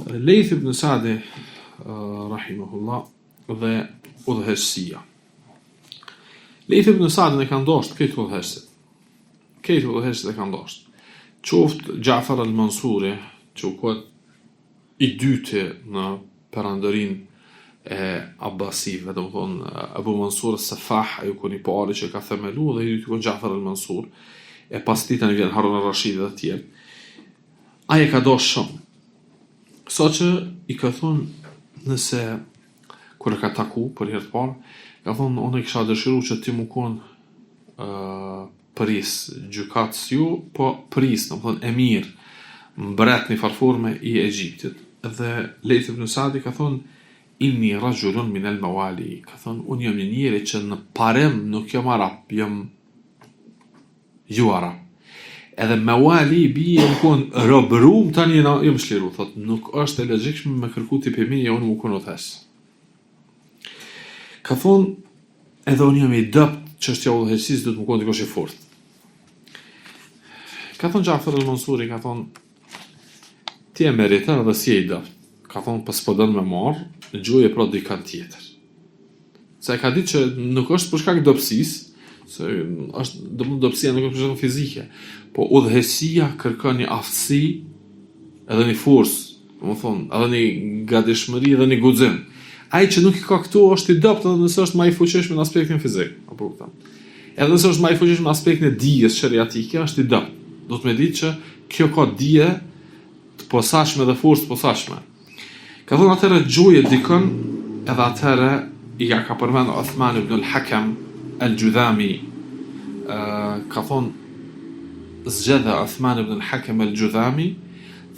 Lejth ibn Sa'di rahimahullah dhe udhëheqësia. Lejth ibn Sa'di e ka ndosht këtë udhëheqësit. Këtë udhëheqësit e ka ndosht. Qoftë Ja'far al-Mansuri, që u kot i dyti në perandërin e Abbasive, dhe më thonë Abu Mansur al-Safah, ju kon i pari që ka themelu, dhe i dyti kon Ja'far al-Mansur, e pas tita në vjen Harun al-Rashid dhe tjerë. Aje ka dosh shumë. Sa që i ka thonë, nëse kur e ka taku për herë të parë, ka thonë, unë i kisha dëshiru që ti mu konë përis, gjykatës ju, po përis, në më thonë, emir, mbret një farforme i Egjiptit. Dhe Lejth ibn Sa'di ka thonë, inni rajulun min al mawali, ka thonë, unë jam një njeri që në parem nuk jam arab, jam ju arab. Edhe mawali i bie më konë robërum, tani jam shliru, thot, nuk është e logjikshme me kërku t'i pëmije, unë më konë udhëhes. Ka thonë, edhe unë jam i dëpt që është ja udhëhesis, du të më konë dikosh i fort. Ka thonë Ja'far al-Mansuri, ka thonë, ti e meritën edhe si e i dëpt. Ka thonë, pas po dënë me marë, gjuje pra dikan tjetër. Se ka ditë që nuk është për shkak dëpsis, se është dëpsia nuk është për shkak fizike, po udhëhesia kërkon një aftësi edhe një forcë, do të thonë, edhe një gatishmëri edhe një guxim. Ai që nuk i ka këtu është i dopt edhe nëse është më i fuqishëm në aspektin fizik, apo kupton. Edhe nëse është më i fuqishëm në aspektin e dijes sheriatike, është i dopt. Do të më ditë që kjo ka dije të posaçme dhe forcë të posaçme. Ka thonë atëherë gjuje dikën, edhe atëherë i ka përmendur Uthman ibn al-Hakam al-Judhami, ka thonë zgjedha Uthman ibn al-Hakam al-Judhami,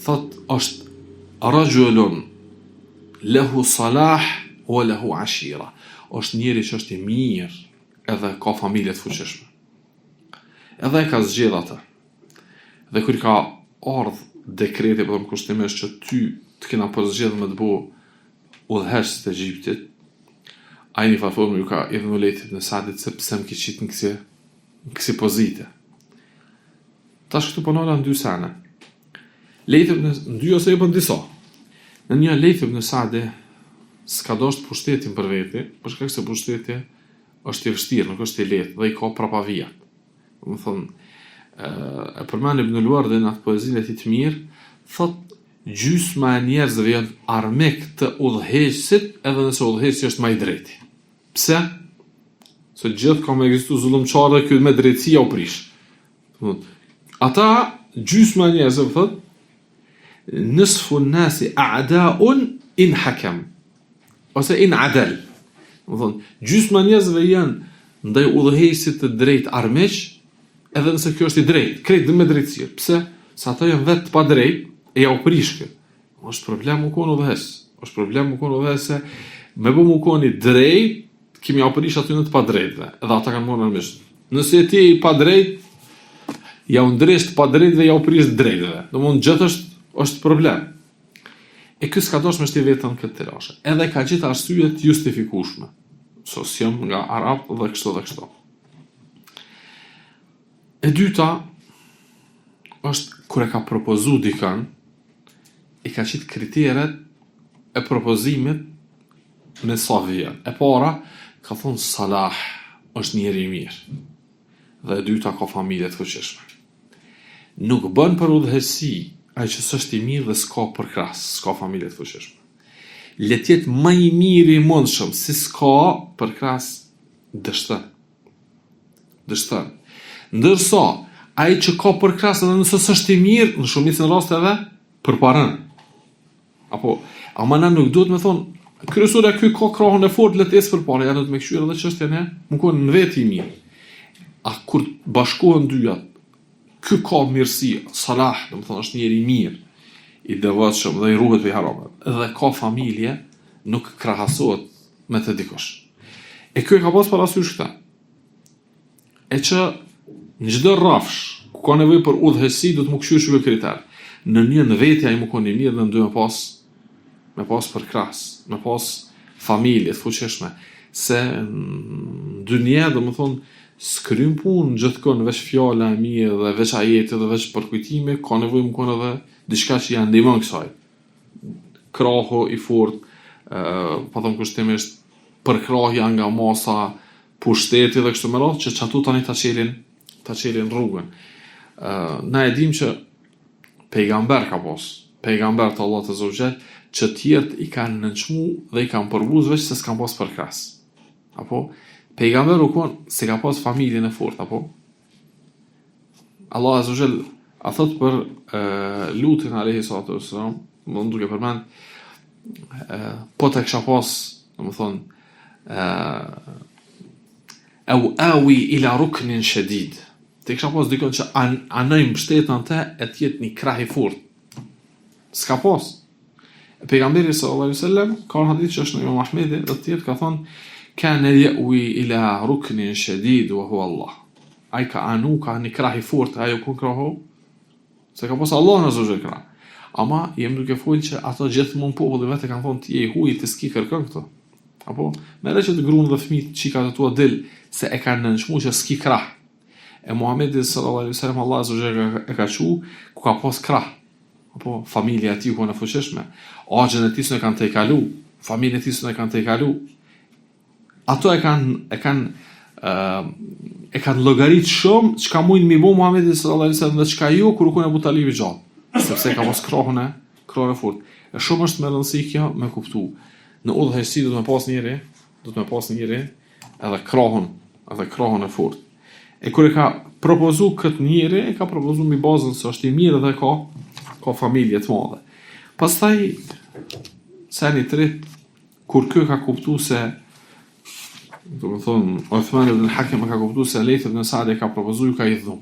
thot është rajulun lehu salah wa lehu ashira, është njeri që është i mirë edhe ka familje të fuqishme. Edhe e ka zgjedh atë. Dhe kur ka ardh dekreti për kushtimisht që ty të kena përzgjedh me të bu udhëheqës të Egjiptit, ai një farformë ju ka idhnu Lejth ibn Sa'dit se pse më ki qitë në kësi pozite. Tash këtu përnola në dy sene. Në dy ose e për në disa. Në një Lejth ibn Sa'di s'ka dosht pushtetin për veti, për shkak se pushteti është i vështirë, nuk është i lehtë dhe i ka prapavijat. Më thonë, e përmen Ibn al-Wardi në atë poezinë e tij të mirë, thot gjysma e njerëzve janë armik të udhëheqësit, edhe nëse udhëheqësi është më i drejti. Pse? Se gjithë ka me ekzistu zullumçar dhe ky me drejtësia u prish. Ata gjysma e njerëzve thot nisfu an-nasi a'da'un in hakam ose in adal. Do thon gjysma e njerëzve janë ndaj udhëheqësit të drejtë armiq, edhe nëse kjo është i drejtë, krejt dhe me drejtësi. Pse? Se ata janë vetë pa drejtë e ja u prishkë. Është problem u konë udhëhes. Është problem u konë udhëhes se me bu mu konë i drejtë, kimi ja u prish aty në të pa drejtëve. Edhe ata kanë morë nërmisht. Nëse ti i pa drejtë, ja u ndresht pa drejtëve, ja u prish drejtëve. Do mund gjithë është problem. E ky s'ka dosh me shti vetën këtë tirashe. Edhe ka gjithë arsyet justifikueshme. Sos jam nga Arab dhe kështu dhe kështu. E dyta është kur e ka propozu dikan, i ka qitë kriteret e propozimit me sa vjen. E para, ka thonë Salah është njeri i mirë. Dhe e dyta ka familje të fuqishme. Nuk bën për udhëheqësi ai që s'është i mirë dhe s'ka përkras, s'ka familje të fuqishme. Le të jetë më i mirë i mundshëm, si s'ka përkras dështon. Ndërsa ai që ka përkras edhe nëse s'është i mirë, në shumicën e rasteve përparon. Apo ama na nuk duhet me thonë kryesore ky ka krahun e fortë le të ecë përpara, ja do të më këshyr edhe çështjen e më kon në vetë i mirë. A kur bashkohen dyjat, ky ka mirësi, Salah, do të thonë është njeri i mirë, i devotshëm dhe i ruhet prej harameve, dhe ka familje, nuk krahasohet me të dikush. E ky e ka pas parasysh këtë. E që në çdo rrafsh ku ka nevojë për udhëheqësi do të më këshysh ky kriter. Në një në vetja ai më kon i mirë dhe në dy me pas përkras, me pas familje të fuqishme, se në dynje do më thonë s'krym punë gjithkon veç fjala e mirë dhe veç ajete dhe veç përkujtime, ka nevojë më kon edhe diçka që ja ndihmon kësaj. Krahu i fortë, po them kushtimisht përkrahja nga masa, pushteti dhe kështu me radhë, që çatu tani ta çelin rrugën. Na e dim që pejgamber ka pas, pejgamber të Allahut Azza wa Jall, që tjerët i kanë nënçmu dhe i kanë përbuz veç se s'kan pas përkras. Apo pejgamberu se ka pas familjen e fortë, apo Allah Azza wa Jall a thot për Lutin alayhi salatu wassalam, më duke përmend po të kisha pas, domethënë au awi ila ruknin shadid. Të kisha pas dikon që anoj mbështetën te e tjetë një krah i fort. S'ka pas. Pejgamberi sallallahu alaihi wasallam ka hadith që është në Imam Ahmedi dhe të tjerë ka thonë kana ya'wi ila ruknin shadid wa huwa Allah. Ai ka anu ka një krah i fort, ajo ku krahu? Se ka pas Allah në zogje krah. Ama jem duke folë që ato gjithmonë populli vetë kanë thonë ti je i huaj, ti s'ki kërkon këto. Apo merre që të gruan dhe fëmijët çika të tua dil se e kanë nënçmu që s'ki krah. E Muhamedi sallallahu alaihi wasallam Allah azza wa jalla e ka thënë ku ka pas krah. Apo familja e tij ku në fuqishme. Axhën e tij s'e kanë të kalu, familjen e tij s'e kanë të kalu. Ato e kanë llogarit shumë çka mund mi bë Muhamedi sallallahu alaihi wasallam dhe çka jo kur u kon Abu Talibi gjallë. Sepse ka pas krahun e fort. E shumë është me rëndësi kjo me kuptu. Në udhëheqësi do të më pas njëri edhe krahun e fort. E kur e ka propozu këtë njëri, e ka propozu mi bazën se është i mirë dhe ka familje të madhe. Pastaj, se një tret, kur kjo ka kuptu se, do më thonë, Uthman ibn al-Hakim ka kuptu se Lejth ibn Sa'd e ka propozu, ju ka i dhunu.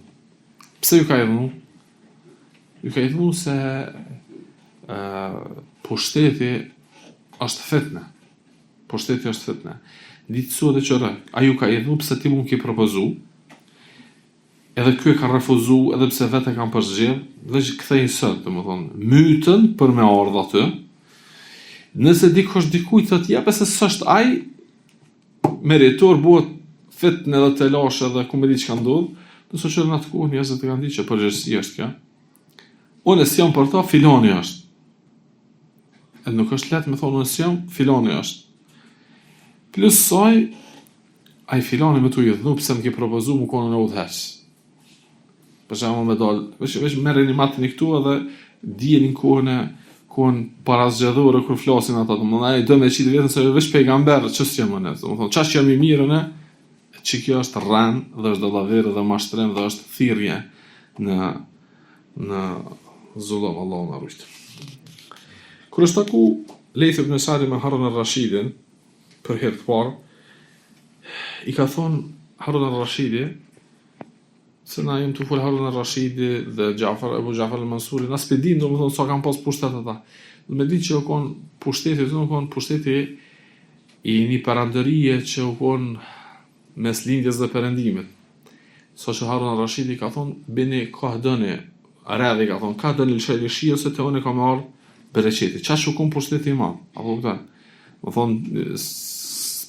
Pse ju ka i dhunu? Ju ka i dhunu se pushteti është fitne. Pushteti është fitne. Ditë su dhe qërë, a ju ka i dhunu pse ti mund ki propozu, edhe kjo e ka refuzu, edhe pse vete kam përzgjedh, dhe që kthej sot, të më thonë, mytën për me ardha të, nëse dikush dikujt të t'jep, se s'është aj, meritor buhet fitnë edhe të lashe dhe ku me di që ka ndodh, nëse që në atë kohë njerëzit e kanë di që përgjërësi është kjo. Unë e s'jam për ta, filoni është. Edhe nuk është letë me thonë, unë e s'jam, filoni është. Plus saj, aj filoni me tu i dhnu, pëse më ke propozu më konën e udheqë. Për shembull me dal, veç merrni matën këtu edhe dijeni kohën para zgjedhore kur flasin ata, domethënë ai do me çit vetëm se veç pejgamber ç'është jam ne, domethënë ç'është jam i mirë ne, që kjo është rran dhe është dallaverë dhe mashtrim dhe është thirrje në zullom, Allahu na ruajt. Kur është taku Lejth ibn Sa'd me Harun al-Rashidin për herë të parë, i ka thonë Harun al-Rashidi se na jem të folë Harun al-Rashidi dhe Abu Ja'far al-Mansuri, na s'pedin, do më thonë, sa kanë pas pushtet ata. Dhe me di që u konë pushteti, të nuk konë pushteti i një perandërije që u konë mes lindjes dhe perendimit. So që Harun al-Rashidi ka thonë, bini ka dëni, redhi ka thonë, ka dëni lëshajli shia se të unë ka marrë bereqeti. Qa që u konë pushteti i madh? Apo këta? Më thonë,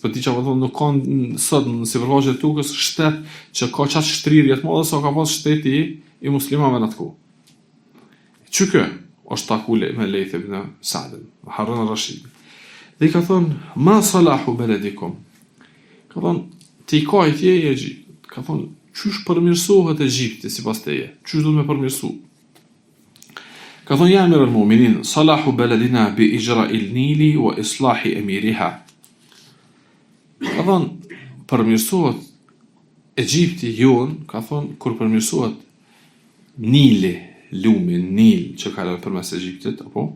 për ti që më thonë, nuk kanë sot në sipërfaqe të tukës shtet që ka qatë shtrirje të madhe sa ka pas shteti i muslimave në atë kohë. Që kë është taku me Lejth ibn Sa'd, Harun al-Rashidi. Dhe i ka thonë, ma salahu beledikum. Ka thonë, ti ka i tje i Egjipt. Ka thonë, qysh përmirësohet Egjipti si pas teje? Qysh du me përmirësu? Ka thonë, ja mirë al-mu'minin, salahu beledina bi ijra il-nili wa islahi emiriha. Ka thonë, përmirësohet Egjipti jonë, ka thonë, kur përmirësohet Nili, lumi, Nil, që ka lërë përmes Egjiptit, apo,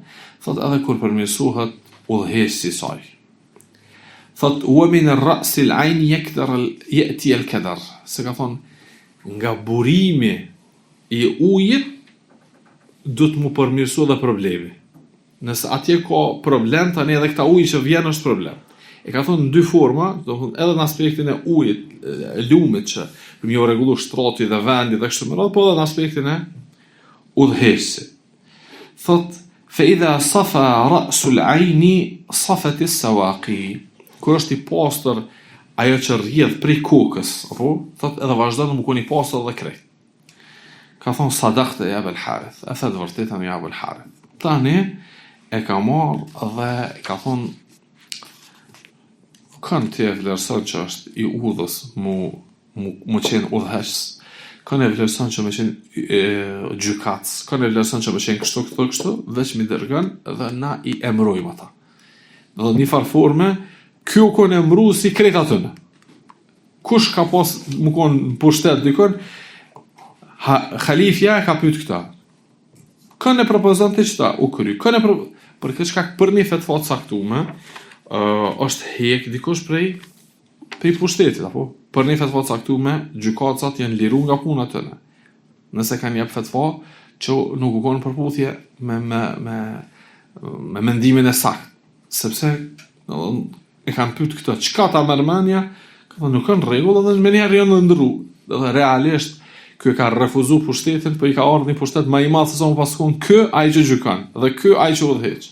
thot edhe kur përmirësohet udhëheqësi i saj. Thot, wa min ar-ra'si al-'ayn ya'ti al-kadar. Se ka thonë, nga burimi i ujit, do të mu përmirësohet dhe problemi. Nëse atje ka problem, tani edhe këta ujë që vjen është problem. E ka thonë në dy forma, do thonë edhe në aspektin e ujit, lumit që për mjë regullu shtrati dhe vendi dhe kështu më radhë, po edhe në aspektin e udhëheqësit. Thot, fe idha safa ra'sul ajni, safet i sawaki. Kër është i pastër ajo që rrjedh prej kokës, apo, thot edhe vazhdon të më koni pasur edhe krejt. Ka thonë sadaqte ja Abul Harith, e the të vërtetën ja Abul Harith. Tani e ka marrë dhe ka thonë kanë të e vlerëson që është i udhës mu qenë udhëheqës, kanë e vlerëson që me qenë gjykatës, kanë e vlerëson që me qenë kështu, veç mi dërgën dhe na i emrojmë ata. Dhe një farforme, kjo konë emru si krejt atënë. Kush ka pas më konë në pushtet dikon, Khalifja ka pyet këta. Kanë e propozon të qëta u kry. Për këtë shkak për një fetva të caktume, është hek dikush prej pushtetit, apo? Për një fetva të caktume, gjykatësat janë liru nga puna tëne. Nëse kanë jep fetva që nuk u konë përputhje me mendimin e sakt. Sepse e kanë pyet këta, çka ta mërmendja, nuk kanë rregull dhe me njerë janë ndërru. Dhe realisht ky ka refuzu pushtetin, po i ka ardhur një pushtet më i madh se sa më paskon ky ai që gjykon dhe ky ai që udhëheq.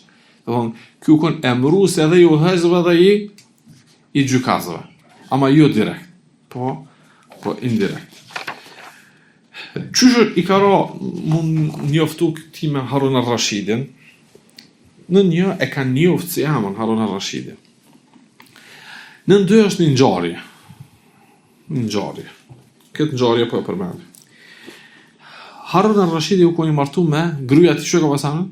Do thonë, ky kon emrues edhe i udhëheqëve dhe i gjykatësve. Ama jo direkt, po indirekt. Qysh i ka ra mund njoftu këti me Harun al-Rashidin? Në një e ka njoftë si emën Harun al-Rashidin. Në dy është një ngjarje. Këtë ngjarje po e përmend. Harun al-Rashidi u koni martu me gruaja ti që ka pasur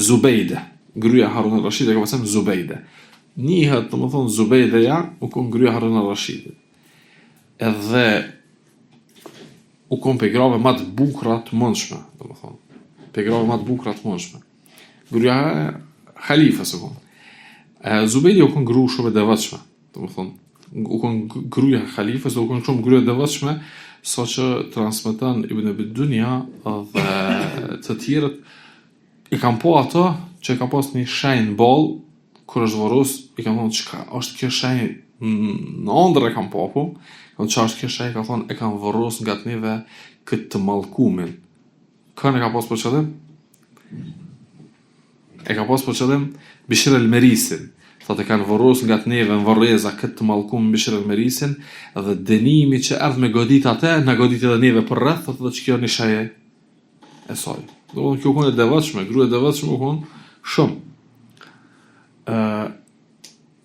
Zubejde. Gruaja Harun al-Rashidi ka pasur Zubejde. Njihet, domethënë Zubejdeja u kon gruaja Harun al-Rashidit. Edhe u kon pe grave më të bukura të mundshme, domethënë. Pe grave më të bukura të mundshme. Gruaja Khalifës u kon. Zubejdi u kon gru shumë e devotshme, domethënë. U kon gruaja Khalifës, u kon shumë gruaja e devotshme, sa që transmeton Ibn Abi Dunya dhe të tjerët i kanë po ato që ka pas një shenjë boll kur është vorus, i kanë thonë çka është kjo shenjë në ëndër e kanë po, çka është kjo shenjë, ka thonë e kanë vorus nga të neve këtë të mallkumin. Kanë ka pas për qëllim? E ka pas për qëllim Bishr el-Merisin. Thotë kanë vorros nga të neve në vorreza këtë të mallkum Bishr el-Merisin dhe dënimi që erdh me godit atë, na godit edhe neve për rreth, thotë që kjo një shaje e saj. Do të kjo konë e devotshme, grua e devotshme u konë shumë.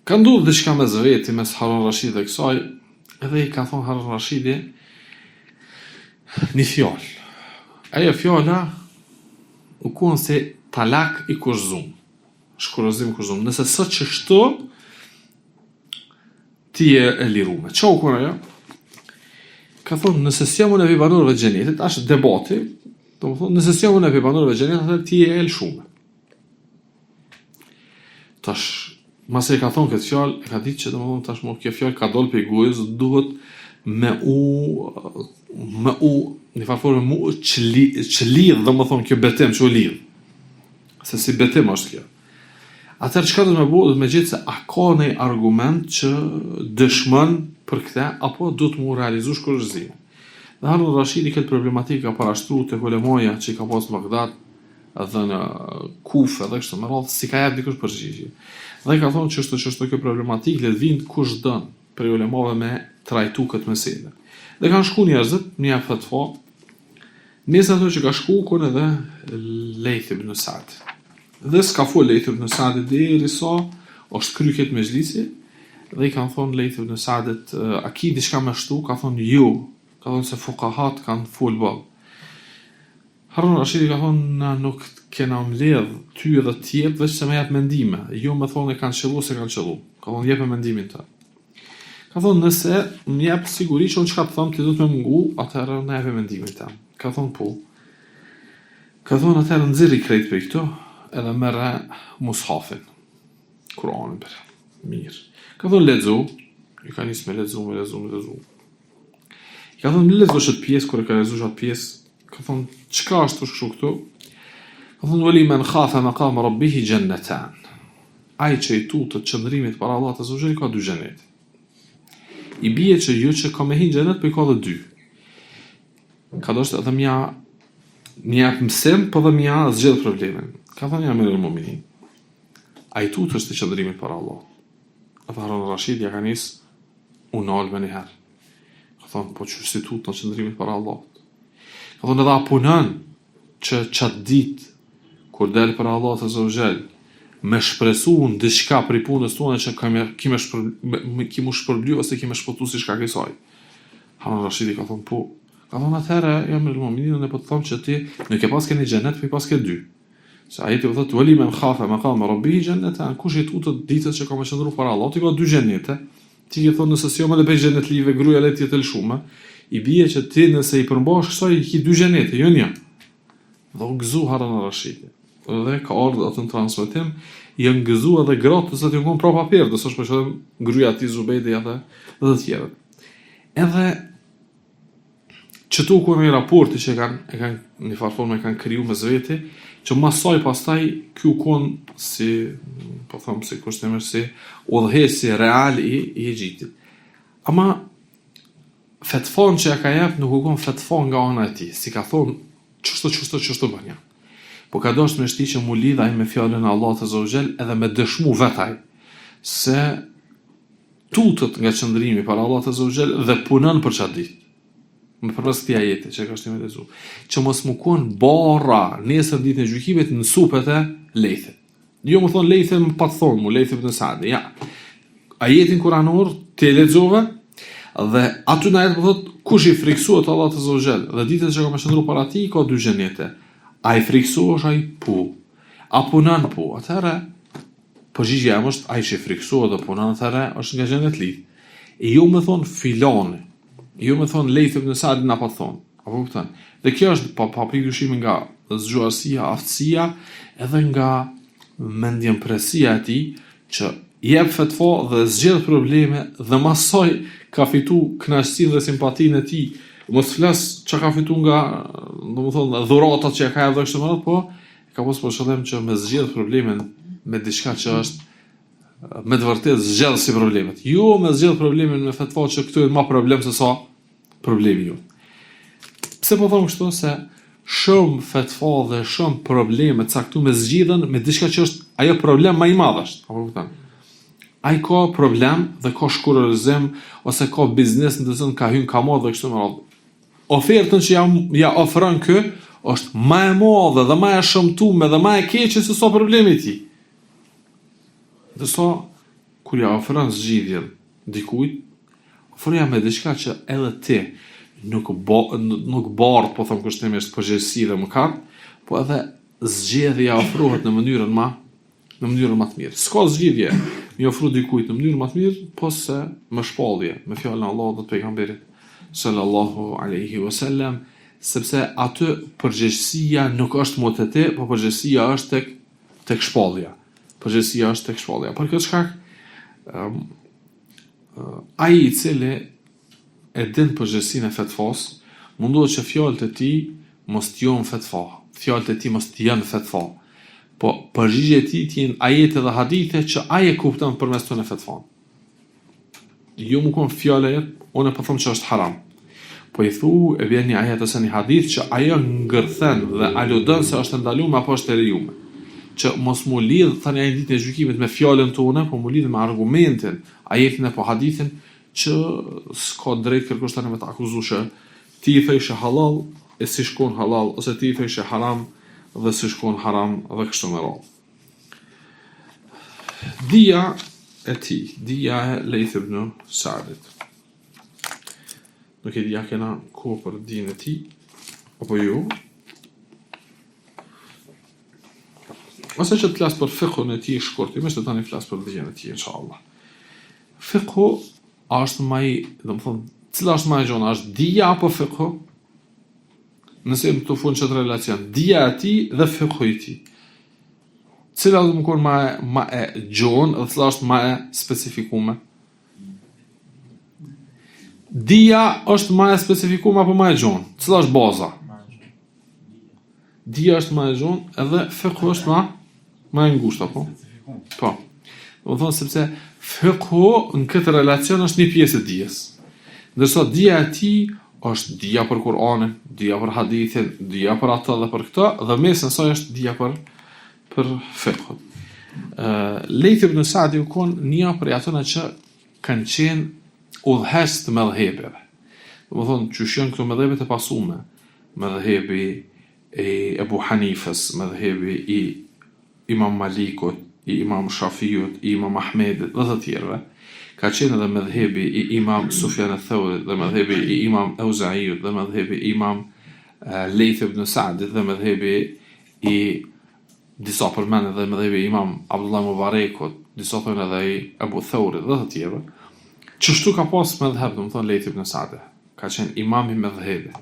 Ka ndodhur diçka mes veti mes Harun al-Rashidit dhe kësaj, edhe i ka thonë Harun al-Rashidi një fjalë. Ajo fjala u konë se talak i kurzum. Shkurozim kurzum. Nëse sot që shto ti e lirume. Qa u kona jo? Ka thonë, nëse s'jamu në pibanorëve gjenetit, ashtë debati, nëse s'jamu në pibanorëve gjenetit, atër ti e elshme. Tash, mase e ka thonë këtë fjallë, e ka ditë që tash mo kjo fjallë ka dollë për i gujës, duhet me një farforme mu që lidhë, dhe më thonë kjo betim që u lidhë. Se si betim është kjo. Atër çka do të më bëjë, me gjithë se a ka një argument që dëshmon për këtë, apo do të mu realizu shkurëzimin. Dhe Harun al-Rashidi këtë problematikë ka parashtruar te ulemoja që ka pas në Bagdad, edhe në Kufë, edhe kështu me radhë, si ka jap dikush përgjigje. Dhe ka thonë që është kjo problematikë, le të vinë kush don për ulemave me trajtu këtë meselë. Dhe kanë shku njerëzit, një fatva, mes ato që ka shku kon edhe Lejth ibn Sa'd. Dhe s'ka fol Lejth ibn Sa'd deri sa është kry këtë mezhlisi, dhe i kanë thonë Lejth ibn Sa'dit, a ki diçka me shtu? Ka thonë jo, ka thonë se fuqahat kanë fol ball. Harun al-Rashidi ka thonë, na nuk kena mbledh ty edhe tjerë, veç se me jep mendime, jo me thonë e kanë qëllu se kanë qëllu. Ka thonë jep me mendimin të. Ka thonë nëse më jep siguri që unë çka të thëmë ti do të më mungu, atëherë na jep mendimin të. Ka thonë po. Ka thonë atëherë nxirri krejt për këto, edhe merre mushafin, Kur'anin për mirë. Ka thonë lexo, i ka nisë me lexo. I ka thonë lexo shët pjesë, kur e ka lexuar atë pjesë, ka thonë çka është kështu këtu? Ka thonë wali man khafa maqam rabbih jannatan. Ai që i tutët qëndrimit para Allahut azza wa jalla ka 2 xhenet. I bie që jo që ka me hin xhenet, po i ka edhe 2. Ka doshtë edhe mja mësim, po dhe mja zgjedh problemin. Ka thonë ja mirë mu'minin. Ai tutët është qëndrimit para Allahut. edhe Harun Rashidi ja ka nis unal me njëherë. Ka thonë, po që si tut në qëndrimit para Allahut. Ka thonë edhe apunan që qatë dit, kur del para Allahut Azza wa Jall, me shpresu në diçka për i punës tonë që ki mu shpërbly ose ki me shpëtu si shka kësaj. Harun Rashidi ka thonë, po, ka thonë atëherë, jam me lëmominit, në po të thonë që ti nuk e pas ke një gjennet, për i pas ke dy. Se ajeti u thotë, veli men khafa maqama rabbihi jannatan, kush i tutët ditët që ka me qëndru para Allahut, i ka dy gjennete. Ti ke thonë nëse si jo me le bëj gjennet live, gruaja le të jetë lëshume, i bie që ti nëse i përmbash kësaj i ki dy gjennete, jo një. Dhe u gëzu Harun Rashidi. Dhe ka ardhur atë në transmetim, janë gëzu edhe gratë se ti ngon pra papir, do thosh për shembull gruaja e tij Zubejdi edhe të tjerët. Edhe çtu ku në raporti që kanë në farformë kanë kriju me zveti, që masoj pastaj ky u kon si po them si kushtimisht si udhëhesi real i Egjiptit. Ama fetfon që ja ka jep nuk u kon fetfon nga ana e tij, si ka thonë çështë banja. Po ka dashur me shti që mu lidh ai me fjalën e Allahut Azza wa Jall edhe me dëshmu vetaj se tutët nga qëndrimi para Allahut Azza wa Jall dhe punon për çat ditë. Më përmes këtij ajeti që ka shtimë lezu, që mos më kon barra nesër ditën e gjykimit në supet e lejthit. Jo më thon lejthit më pa thonë, mu lejthit në sade, ja. Ajetin kuranor te lexova dhe aty na jetë më thot kush i friksuat Allahut Azza wa Jall dhe ditën që ka më shndru para tij ka dy xhenete. Ai friksohesh ai po. A punon po, atëherë përgjigjja është ai që friksohet dhe punon atëherë është nga xhenet lidh. E jo më thon filani. Jo më thonë lejthëm në sadin apo thonë. Apo kupton? Dhe kjo është pa pikëryshim nga zgjuarësia, aftësia, edhe nga mendjempresia e tij që jep fatfa dhe zgjedh probleme dhe masoj ka fitu kënaqësinë dhe simpatinë e tij. Mos flas çka ka fitu nga, domethënë dhuratat që ka dhënë kështu më radh, po ka pas për qëllim që me zgjedh problemin me diçka që është me të vërtetë zgjedh si problemet. Jo me zgjedh problemin me fatfa që këtu është më problem se sa problemi ju. Pse po them kështu se shumë fatfa dhe shumë probleme caktuar zgjidhen me diçka që është ajo problem më i madh është. Apo kupton? Ai ka problem dhe ka shkurorëzim ose ka biznes në të cilën ka hyrë ka marrë dhe kështu me radhë. Ofertën që ja ofron kë është më e madhe dhe më e shëmtuar dhe më e keqe se sa problemi i tij. Dhe so, kur ja ofron zgjidhjen dikujt, ofroja me diçka që edhe ti nuk bardh, po them kushtimisht përgjegjësi dhe mëkat, po edhe zgjedhja ofrohet në mënyrën më të mirë. S'ka zgjidhje mi ofru dikujt në mënyrën më të mirë, po se më shpallje me fjalën e Allahut dhe të pejgamberit sallallahu alaihi wasallam, sepse aty përgjegjësia nuk është më te ti, po përgjegjësia është tek shpallja. Përgjegjësia është tek shpallja. Për këtë shkak, ai i cili e din përgjegjësinë e fatfas, mundohet që fjalët e tij mos të jenë fatfa. Fjalët e tij mos të jenë fatfa. Po përgjigjja e tij të jenë ajete dhe hadithe që ai e kupton përmes tyre fatfan. Jo më kon fjala jet, unë po them që është haram. Po i thu e vjen një ajet ose një hadith që ajo ngërthen dhe aludon se është ndaluar apo është e lejuar. Që mos mu lidh tani ai ditën e gjykimit me fjalën tonë, po mu lidh me argumentin, ajetin apo hadithin që s'ka drejt kërkosh tani me të akuzuar ti i thëshë halal e si shkon halal ose ti i thëshë haram dhe si shkon haram dhe kështu me radhë. Dia e Layth ibn Sa'dit. Nuk e dija kena ko për dijen e tij apo jo. Ose që të flas për fiqhun e tij shkurtimisht, të tani flas për dijen e tij inshallah. Fiqhu është më, domethënë, cila është më e gjona, është dija apo fiqhu? Nëse më të fund çet relacion, dija e tij dhe fiqhu i tij. Cila do të më më e gjon, dhe cila është më e specifikuar? Dija është më e specifikuar apo më e gjon? Cila është baza? Dija është më e gjon, edhe fiqhu është më e ngushtë apo? Po. Do të thonë sepse fiqhu në këtë relacion është një pjesë e dijes. Ndërsa dija e tij është dija për Kur'anin, dija për hadithin, dija për atë dhe për këtë, dhe mes asaj është dija për fiqhun. Lejth ibn Sa'di u kon një prej atyre që kanë qenë udhëheqës të mëdhëhepeve. Domethënë qysh janë këto mëdhëhepet e pasume, mëdhëhepi i Ebu Hanifës, mëdhëhepi i Imam Malikut, i Imam Shafiut, i Imam Ahmedit dhe të tjerëve. Ka qenë edhe mëdhëhepi i Imam Sufjan ath-Thawrit dhe mëdhëhepi i Imam Auza'iut dhe mëdhëhepi i Imam Lejth ibn Sa'dit dhe mëdhëhepi i disa përmend edhe mëdhëhepi i Imam Abdullah Mubarekut, disa thonë edhe i Abu Thawrit dhe të tjerëve. Çështu ka pas mëdhëhep, domethënë Lejth ibn Sa'di. Ka qenë imam i mëdhëhepit.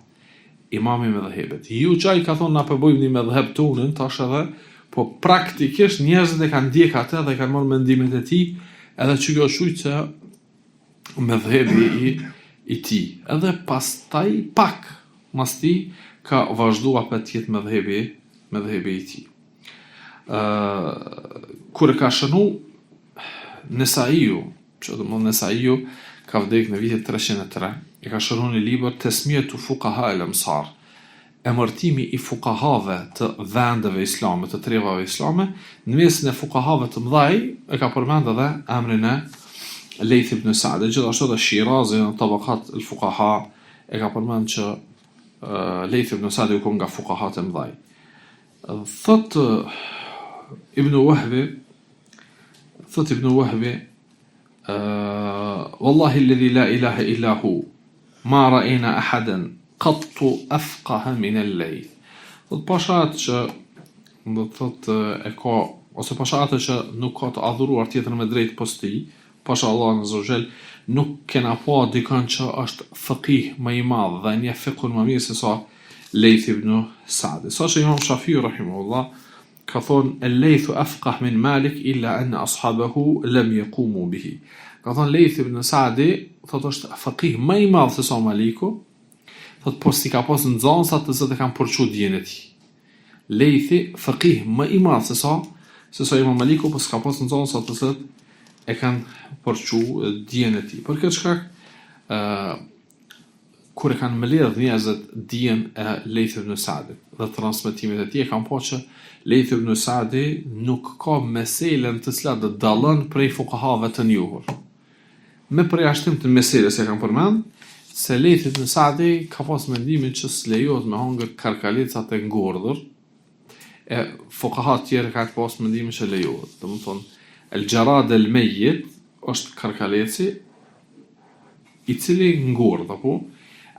Imam i mëdhëhepit. Ju çaj ka thonë na përbojmë një mëdhëhep tonin tash edhe, po praktikisht njerëzit e kanë ndjek atë dhe kanë marrë mendimet e tij, edhe që kjo shujt se mëdhëhepi i tij. Edhe pastaj pak mas tij ka vazhduar për të jetë mëdhëhepi i tij. Kur ka shënu Nesaiu, që do të thonë Nesaiu ka vdekur në vitin 303, e ka shënuar një libër Tasmiyatu Fuqaha al-Amsar, emërtimi i fuqahave të vendeve islame, të trevave islame, në mesin e fuqahave të mëdhej e ka përmend edhe emrin e Lejth ibn Sa'di, gjithashtu edhe Shirazi në tabakat al-fuqaha e ka përmend që Lejth ibn Sa'di u kon nga fuqahat e mëdhej. Thot Ibn Wahbi, والله الذي لا إله إلا هو ما رأينا أحدا قط أفقه من الليث. Thot pashat që do të thot e ka ose pashat që nuk ka të adhuruar tjetër me drejt pos tij, pasha Allah në Zogjel, nuk kena pa dikën që është faqih më i madh dhe një fiqhun më mirë se sa Lejth ibn Sa'di. Sa që Imam Shafiu rahimahullah ka thonë el-Lejthu afqah min Malik illa anna ashabahu lam yaqumu bihi. Ka thonë Lejth ibn Sa'di thot është faqih më i madh se sa Maliku, thot po si ka pas nxënësa të cilët e kanë përçu dijen e tij. Lejthi faqih më i madh se sa Imam Maliku, po s'ka pas nxënësa të cilët e kanë përçu dijen e tij. Për këtë shkak kur e kanë mbledh njerëzit dijen e Lejth ibn Sa'dit dhe transmetimet e tij, kanë pa që Lejth ibn Sa'di nuk ka meselen të cilat të dallon prej fuqahave të njohur. Me përjashtim të meselës e kanë përmend se Lejth ibn Sa'di ka pas mendimin që s'lejohet me hangër karkalicat e ngordhur, e fuqahat tjerë kanë pas mendimin që lejohet. Domethënë el-jarad el-mayyit është karkaleci i cili ngordh apo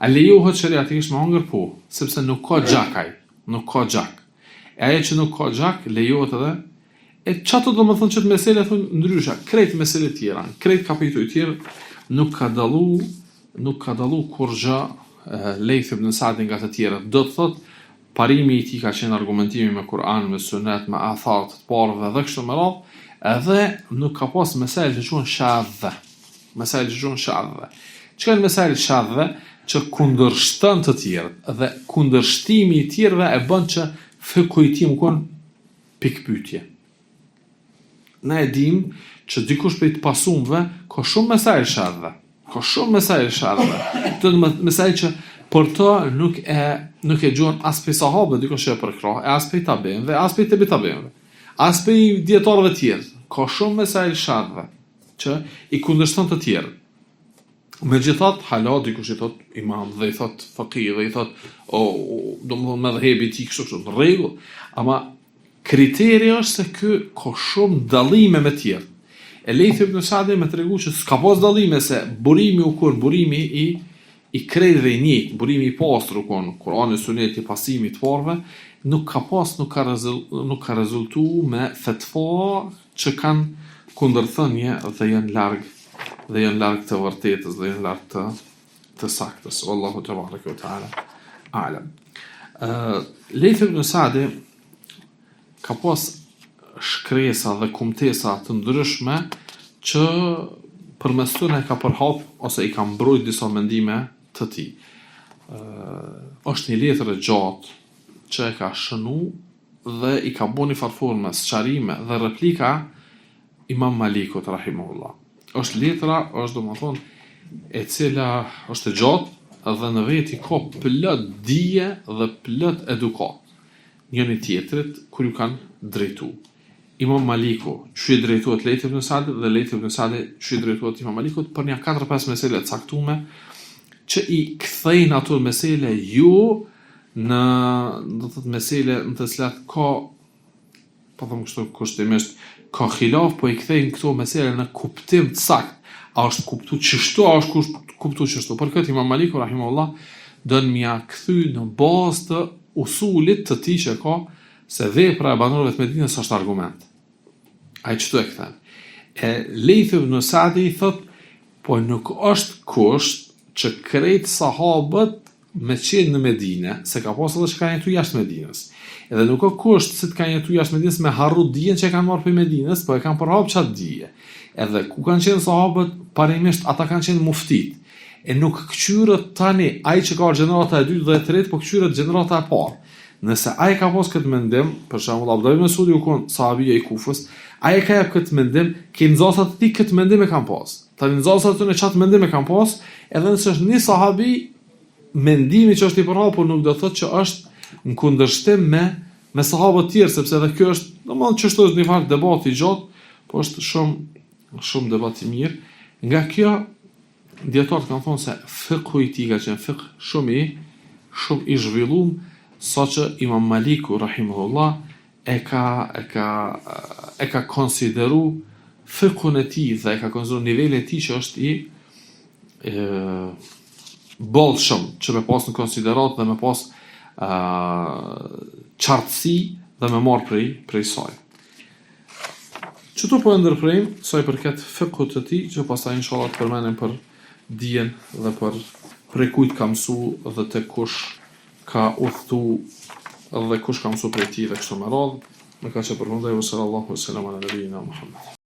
a lejohet shariatikisht me hangër po, sepse nuk ka gjakaj, nuk ka gjak. E ajo që nuk ka gjak lejohet edhe. E çato do të thonë që mesela thonë ndryshe, krejt mesele tjera, krejt kapituj tjerë nuk ka dallu kur gjë Lejth ibn Sa'di nga të tjerët. Do të thotë parimi i tij ka qenë argumentimi me Kur'an, me Sunet, me athar të parëve dhe kështu me radhë, edhe nuk ka pas mesele që quhen shadhe. Mesele që quhen shadhe. Çka janë mesele shadhe? Që kundërshton të tjerët dhe kundërshtimi i tjerëve e bën që fiku i tij më kon pikpyetje. Na e dim që dikush prej të pasumve ka shumë mesajl shadhe. Ka shumë mesajl shadhe. Të mesajl që për to nuk e gjuan as prej sahabëve dikush që e përkrah, as prej tabiinëve, as prej tabiinëve, as prej dietarëve tjerë. Ka shumë mesajl shadhe që i kundërshton të tjerët. Megjithatë, hala dikush i thot imam dhe i thot faqih dhe i thot domethënë mëdhëhepi i tij kështu në rregull, ama kriteri është se ky ka shumë dallime me tjerë. E Lejth ibn Sa'di më tregu që s'ka pas dallime se burimi i krejtëve i njëjtë, burimi i pastër kon Kur'ani, Suneti, pasimi të parëve, nuk ka rezultuar me fetva që kanë kundërthënie dhe janë larg të vërtetës dhe janë larg të saktës. Wallahu tebaraka ve teala a'lam. Lejth ibn Sa'di ka pas shkresa dhe kumtesa të ndryshme që përmes tyre ka përhap ose i ka mbrojt disa mendime të tij. Është një letër e gjatë që e ka shënu dhe i ka bën një farforme sqarime dhe replika Imam Malikut rahimahullah. Është letra, është domethënë e cila është e gjatë dhe në veti ka plot dije dhe plot edukat njëri tjetrit kur ju kanë drejtu. Imam Maliku që i drejtohet Lejth ibn Sa'dit dhe Lejth ibn Sa'di që i drejtohet Imam Malikut për një 4-5 mesele të caktume që i kthejnë ato mesele ju në do të thotë mesele në të cilat ka po them kështu kushtimisht ka khilaf, po i kthejnë këto mesele në kuptim të saktë. A është kuptu qështu, a është kuptu qështu. Për këtë Imam Maliku rahimahullah dënë mja kthy në bazë të usulit të tij që ka se vepra e banorëve të Medinës është argument. Ai çtu e kthen. Lejth ibn Sa'di thot, po nuk është kusht që krejt sahabët me qenë në Medinë, se ka pas edhe që kanë jetu jashtë Medinës. Edhe nuk ka kusht se të kanë jetu jashtë Medinës me harru dijen që e kanë marrë për Medinës, po e kanë përhap qatë dije. Edhe ku kanë qenë sahabët, parimisht ata kanë qenë muftit. E nuk këqyrët tani ai që ka gjenerata e dytë dhe e tretë, po këqyrët gjenerata e parë. Nëse ai ka pas këtë mendim, për shembull Abdullah ibn Mesudi u kon sahabia i Kufës, ai ka jap këtë mendim, që nxënësat e tij këtë mendim e kanë pas. Tani nxënësat e çat mendim e kanë pas, edhe nëse është një sahabi, mendimi që është i përhapur, por nuk do thotë që është në kundërshtim me sahabët e tjerë, sepse edhe kjo është, domethënë çështë është një fakt debati i gjatë, po është shumë debat i mirë. Nga kjo dietarët kanë thonë se fiqhu i tij ka qenë fiqh shumë i zhvilluar, saqë Imam Maliku rahimahullah e ka konsideru fiqhun e tij dhe e ka konsideru nivelin e tij që është i bollshëm, që me pas në konsiderat dhe me pas qartësi dhe me marrë prej saj. Qëtu po e ndërprejmë saj përket fiqhut të tij, që pastaj inshallah të përmenim për dijen dhe për prej kujt ka mësu dhe te kush ka udhtu dhe kush ka mësu prej tij dhe kështu me radhë. Me ka që përfundoj, sallallahu alaihi wa sallam ala nabiyina Muhammad.